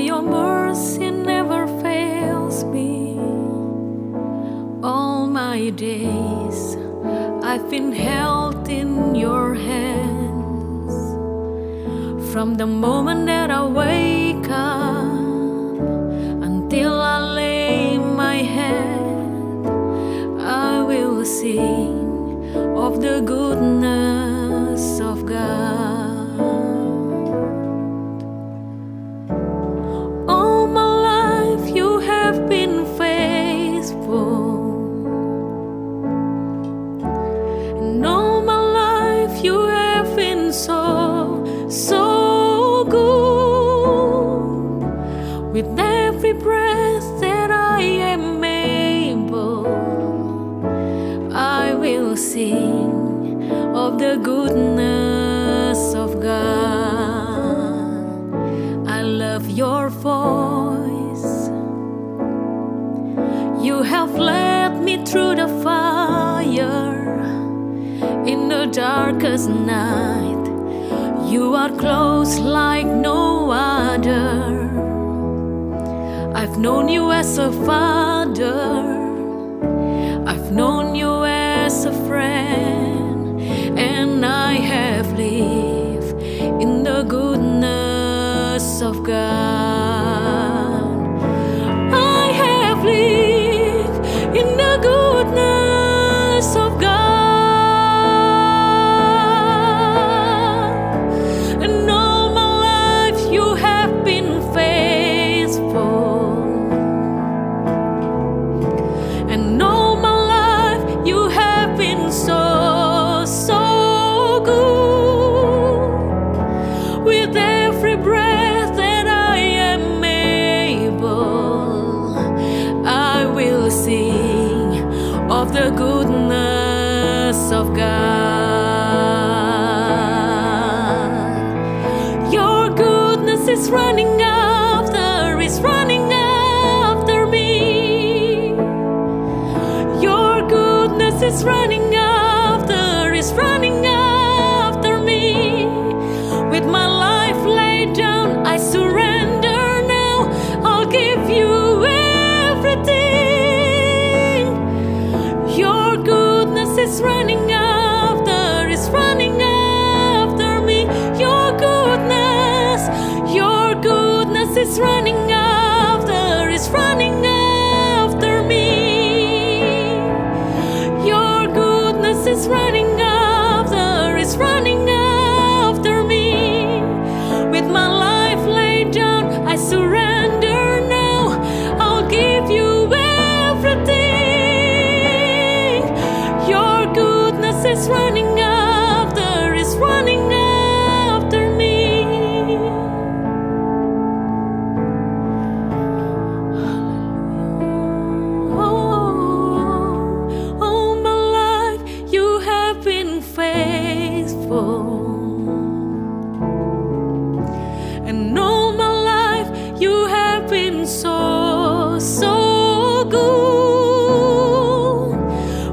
Your mercy never fails me. All my days I've been held in your hands. From the moment that I wake up until I lay my head, I will sing of the goodness of God. With every breath that I am able, I will sing of the goodness of God. I love your voice. You have led me through the fire in the darkest night. You are close like no other. I've known you as a father, I've known you as a friend, and I have lived in the goodness of God. I have lived in the goodness of God. And all my life you have been faithful. And all my life you have been so, so good. With every breath that I am able, I will sing of the goodness of God. Your goodness is running after, is running after me. Is running after me. With my life laid down, I surrender now. I'll give you everything. Your goodness is running after, is running after me. Your goodness is running after, is running after me. Is running after, is running after me. With my life laid down, I surrender now. I'll give you everything. Your goodness is running after, is running after me. And all my life you have been so, so good.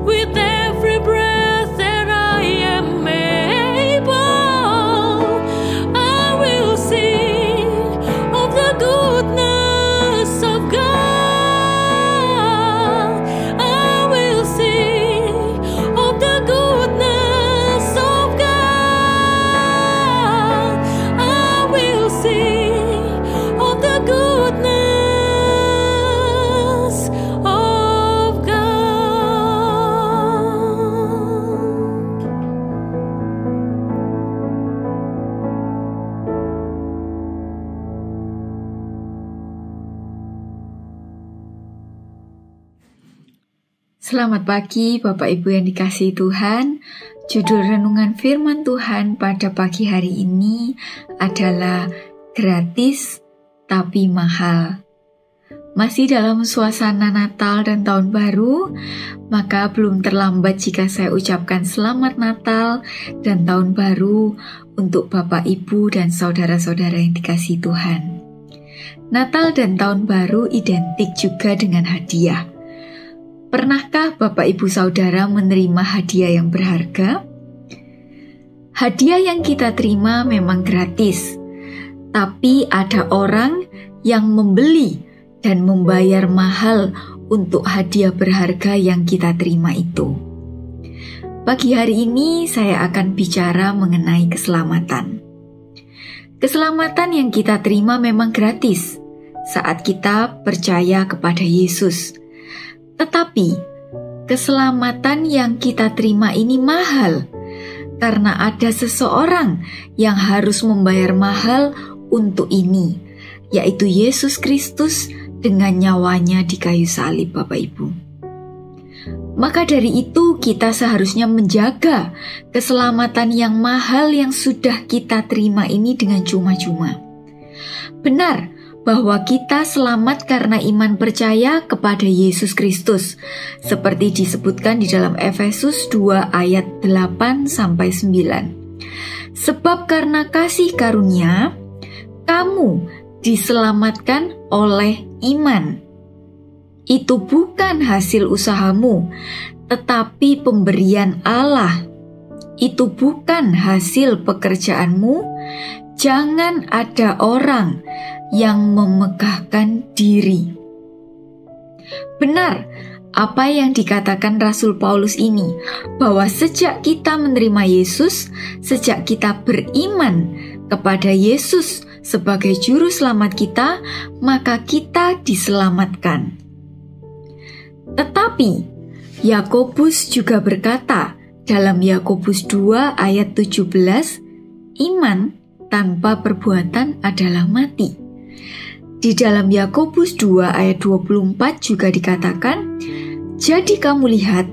With every breath that I am able, I will sing of the goodness of God. I will sing of the goodness of God. Selamat pagi Bapak Ibu yang dikasihi Tuhan. Judul renungan firman Tuhan pada pagi hari ini adalah gratis tapi mahal. Masih dalam suasana Natal dan Tahun Baru, maka belum terlambat jika saya ucapkan Selamat Natal dan Tahun Baru untuk Bapak Ibu dan saudara-saudara yang dikasihi Tuhan. Natal dan Tahun Baru identik juga dengan hadiah. Pernahkah Bapak Ibu Saudara menerima hadiah yang berharga? Hadiah yang kita terima memang gratis, tapi ada orang yang membeli dan membayar mahal untuk hadiah berharga yang kita terima itu. Pagi hari ini saya akan bicara mengenai keselamatan. Keselamatan yang kita terima memang gratis saat kita percaya kepada Yesus. Tetapi, keselamatan yang kita terima ini mahal, karena ada seseorang yang harus membayar mahal untuk ini, yaitu Yesus Kristus dengan nyawanya di kayu salib, Bapak Ibu. Maka dari itu, kita seharusnya menjaga keselamatan yang mahal yang sudah kita terima ini dengan cuma-cuma. Benar bahwa kita selamat karena iman percaya kepada Yesus Kristus, seperti disebutkan di dalam Efesus 2 ayat 8-9. Sebab karena kasih karunia, kamu diselamatkan oleh iman. Itu bukan hasil usahamu, tetapi pemberian Allah. Itu bukan hasil pekerjaanmu. Jangan ada orang yang memegahkan diri. Benar apa yang dikatakan Rasul Paulus ini, bahwa sejak kita menerima Yesus, sejak kita beriman kepada Yesus sebagai juru selamat kita, maka kita diselamatkan. Tetapi Yakobus juga berkata dalam Yakobus 2 ayat 17, iman tanpa perbuatan adalah mati. Di dalam Yakobus 2 ayat 24 juga dikatakan, jadi kamu lihat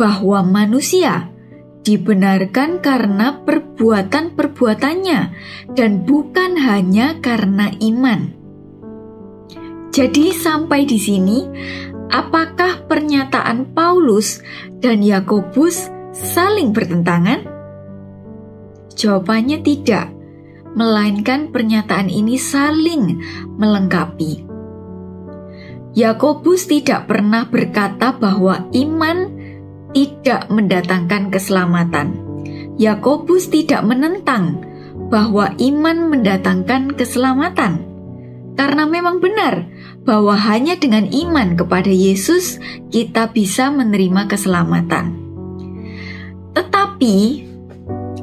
bahwa manusia dibenarkan karena perbuatan-perbuatannya dan bukan hanya karena iman. Jadi sampai di sini, apakah pernyataan Paulus dan Yakobus saling bertentangan? Jawabannya tidak, melainkan pernyataan ini saling melengkapi. Yakobus tidak pernah berkata bahwa iman tidak mendatangkan keselamatan. Yakobus tidak menentang bahwa iman mendatangkan keselamatan, karena memang benar bahwa hanya dengan iman kepada Yesus kita bisa menerima keselamatan. Tetapi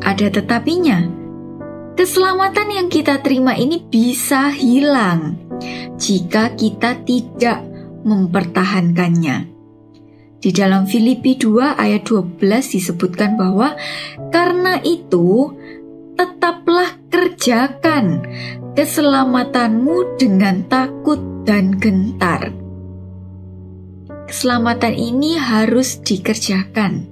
ada tetapinya. Keselamatan yang kita terima ini bisa hilang jika kita tidak mempertahankannya. Di dalam Filipi 2 ayat 12 disebutkan bahwa karena itu tetaplah kerjakan keselamatanmu dengan takut dan gentar. Keselamatan ini harus dikerjakan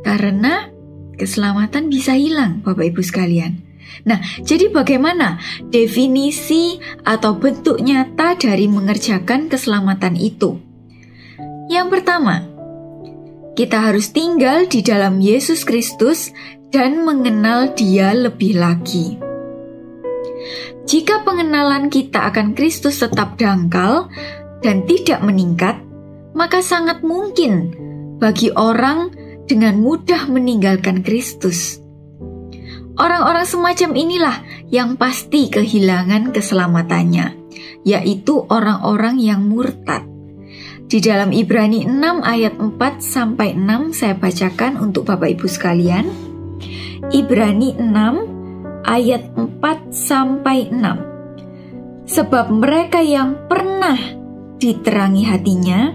karena keselamatan bisa hilang, Bapak Ibu sekalian. Nah, jadi bagaimana definisi atau bentuk nyata dari mengerjakan keselamatan itu? Yang pertama, kita harus tinggal di dalam Yesus Kristus dan mengenal Dia lebih lagi. Jika pengenalan kita akan Kristus tetap dangkal dan tidak meningkat, maka sangat mungkin bagi orang dengan mudah meninggalkan Kristus. Orang-orang semacam inilah yang pasti kehilangan keselamatannya, yaitu orang-orang yang murtad. Di dalam Ibrani 6 ayat 4-6 saya bacakan untuk Bapak Ibu sekalian. Ibrani 6 ayat 4-6. Sebab mereka yang pernah diterangi hatinya,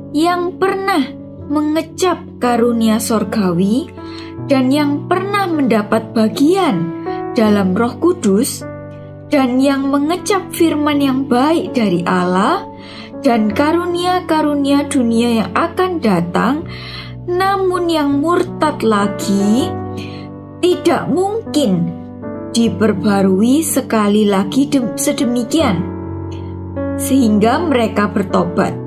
yang pernah mengecap karunia sorgawi, dan yang pernah mendapat bagian dalam Roh Kudus, dan yang mengecap firman yang baik dari Allah, dan karunia-karunia dunia yang akan datang. Namun yang murtad lagi tidak mungkin diperbarui sekali lagi sedemikian, sehingga mereka bertobat,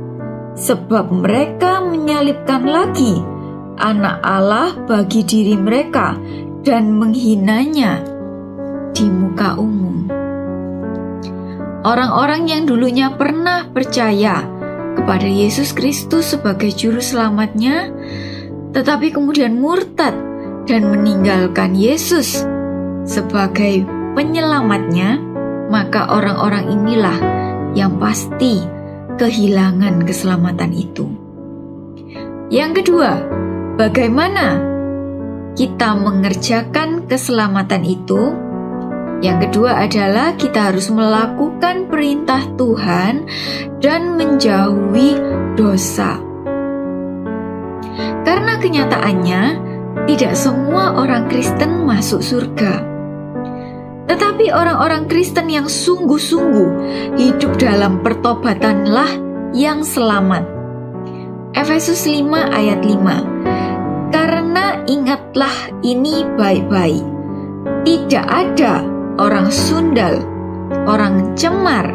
sebab mereka menyalibkan lagi Anak Allah bagi diri mereka dan menghinanya di muka umum. Orang-orang yang dulunya pernah percaya kepada Yesus Kristus sebagai juru selamatnya, tetapi kemudian murtad dan meninggalkan Yesus sebagai penyelamatnya, maka orang-orang inilah yang pasti kehilangan keselamatan itu. Yang kedua, bagaimana kita mengerjakan keselamatan itu? Yang kedua adalah kita harus melakukan perintah Tuhan dan menjauhi dosa. Karena kenyataannya tidak semua orang Kristen masuk surga. Tetapi orang-orang Kristen yang sungguh-sungguh hidup dalam pertobatanlah yang selamat. Efesus 5 ayat 5. Karena ingatlah ini baik-baik, tidak ada orang sundal, orang cemar,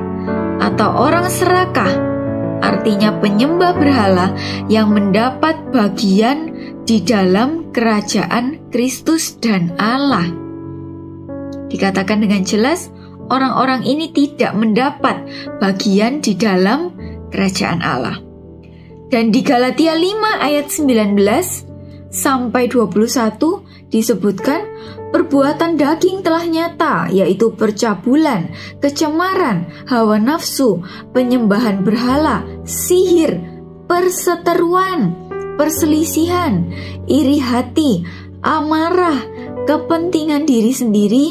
atau orang serakah, artinya penyembah berhala, yang mendapat bagian di dalam kerajaan Kristus dan Allah. Dikatakan dengan jelas, orang-orang ini tidak mendapat bagian di dalam kerajaan Allah. Dan di Galatia 5 ayat 19 sampai 21 disebutkan, perbuatan daging telah nyata, yaitu percabulan, kecemaran, hawa nafsu, penyembahan berhala, sihir, perseteruan, perselisihan, iri hati, amarah, kepentingan diri sendiri,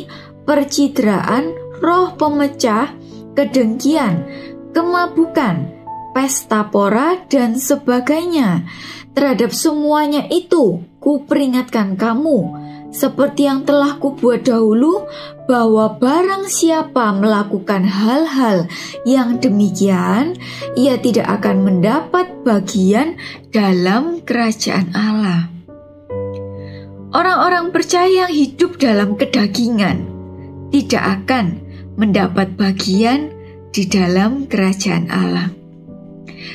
percidraan, roh pemecah, kedengkian, kemabukan, pesta pora, dan sebagainya. Terhadap semuanya itu kuperingatkan kamu, seperti yang telah kubuat dahulu, bahwa barang siapa melakukan hal-hal yang demikian, ia tidak akan mendapat bagian dalam kerajaan Allah. Orang-orang percaya yang hidup dalam kedagingan tidak akan mendapat bagian di dalam kerajaan Allah.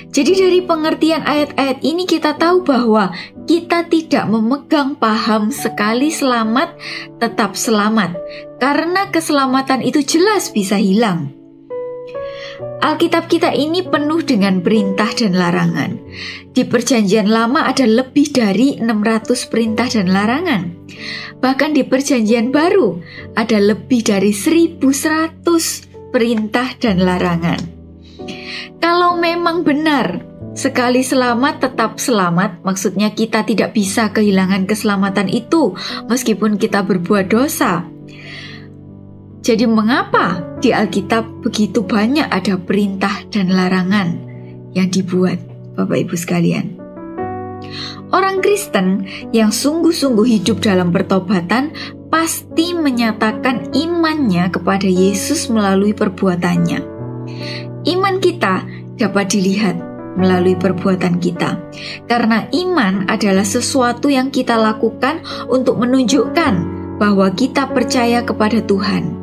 Jadi dari pengertian ayat-ayat ini kita tahu bahwa kita tidak memegang paham sekali selamat tetap selamat, karena keselamatan itu jelas bisa hilang. Alkitab kita ini penuh dengan perintah dan larangan. Di Perjanjian Lama ada lebih dari 600 perintah dan larangan. Bahkan di Perjanjian Baru ada lebih dari 1100 perintah dan larangan. Kalau memang benar sekali selamat tetap selamat, maksudnya kita tidak bisa kehilangan keselamatan itu meskipun kita berbuat dosa. Jadi mengapa di Alkitab begitu banyak ada perintah dan larangan yang dibuat, Bapak Ibu sekalian? Orang Kristen yang sungguh-sungguh hidup dalam pertobatan pasti menyatakan imannya kepada Yesus melalui perbuatannya. Iman kita dapat dilihat melalui perbuatan kita, karena iman adalah sesuatu yang kita lakukan untuk menunjukkan bahwa kita percaya kepada Tuhan.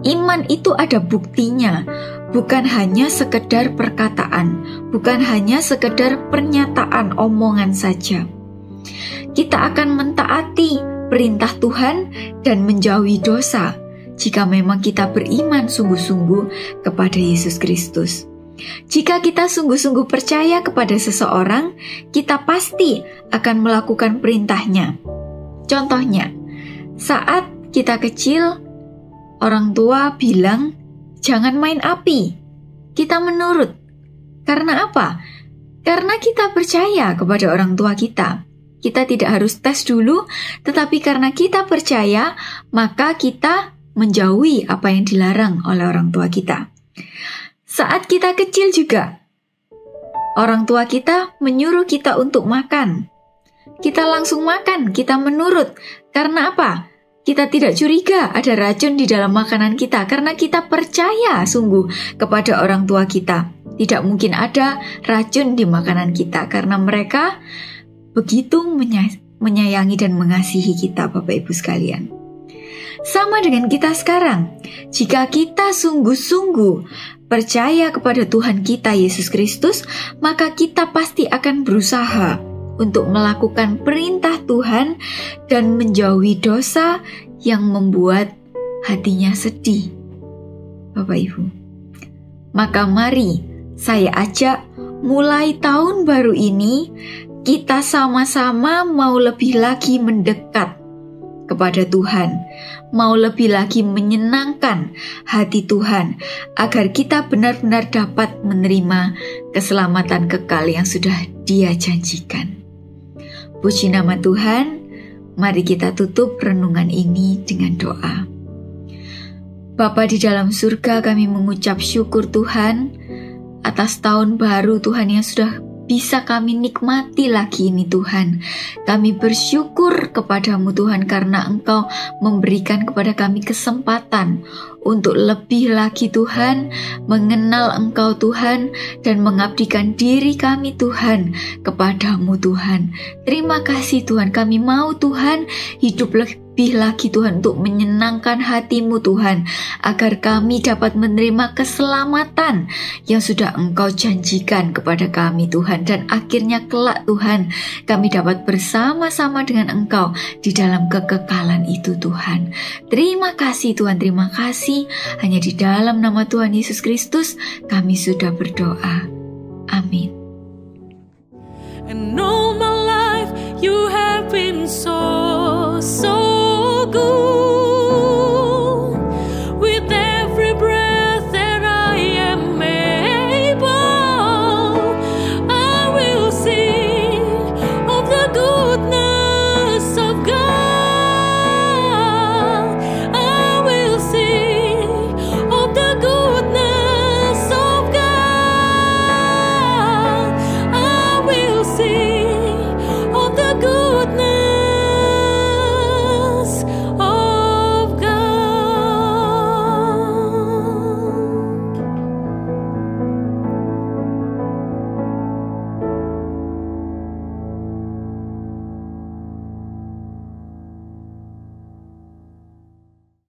Iman itu ada buktinya, bukan hanya sekedar perkataan, bukan hanya sekedar pernyataan omongan saja. Kita akan mentaati perintah Tuhan dan menjauhi dosa jika memang kita beriman sungguh-sungguh kepada Yesus Kristus. Jika kita sungguh-sungguh percaya kepada seseorang, kita pasti akan melakukan perintahnya. Contohnya, saat kita kecil, orang tua bilang, jangan main api. Kita menurut. Karena apa? Karena kita percaya kepada orang tua kita. Kita tidak harus tes dulu, tetapi karena kita percaya, maka kita menjauhi apa yang dilarang oleh orang tua kita. Saat kita kecil juga, orang tua kita menyuruh kita untuk makan. Kita langsung makan, kita menurut. Karena apa? Kita tidak curiga ada racun di dalam makanan kita, karena kita percaya sungguh kepada orang tua kita. Tidak mungkin ada racun di makanan kita karena mereka begitu menyayangi dan mengasihi kita, Bapak Ibu sekalian. Sama dengan kita sekarang, jika kita sungguh-sungguh percaya kepada Tuhan kita Yesus Kristus, maka kita pasti akan berusaha untuk melakukan perintah Tuhan dan menjauhi dosa yang membuat hatinya sedih, Bapak Ibu. Maka mari saya ajak mulai tahun baru ini, kita sama-sama mau lebih lagi mendekat kepada Tuhan, mau lebih lagi menyenangkan hati Tuhan, agar kita benar-benar dapat menerima keselamatan kekal yang sudah Dia janjikan. Puji nama Tuhan. Mari kita tutup renungan ini dengan doa. Bapa di dalam surga, kami mengucap syukur Tuhan atas tahun baru Tuhan yang sudah bisa kami nikmati lagi ini Tuhan. Kami bersyukur kepadamu Tuhan karena Engkau memberikan kepada kami kesempatan untuk lebih lagi Tuhan mengenal Engkau Tuhan dan mengabdikan diri kami Tuhan kepadamu Tuhan. Terima kasih Tuhan, kami mau Tuhan hidup lebih lagi Tuhan untuk menyenangkan hati-Mu Tuhan, agar kami dapat menerima keselamatan yang sudah Engkau janjikan kepada kami Tuhan, dan akhirnya kelak Tuhan kami dapat bersama-sama dengan Engkau di dalam kekekalan itu Tuhan. Terima kasih Tuhan, terima kasih. Hanya di dalam nama Tuhan Yesus Kristus kami sudah berdoa. Amin. And all my life you have been so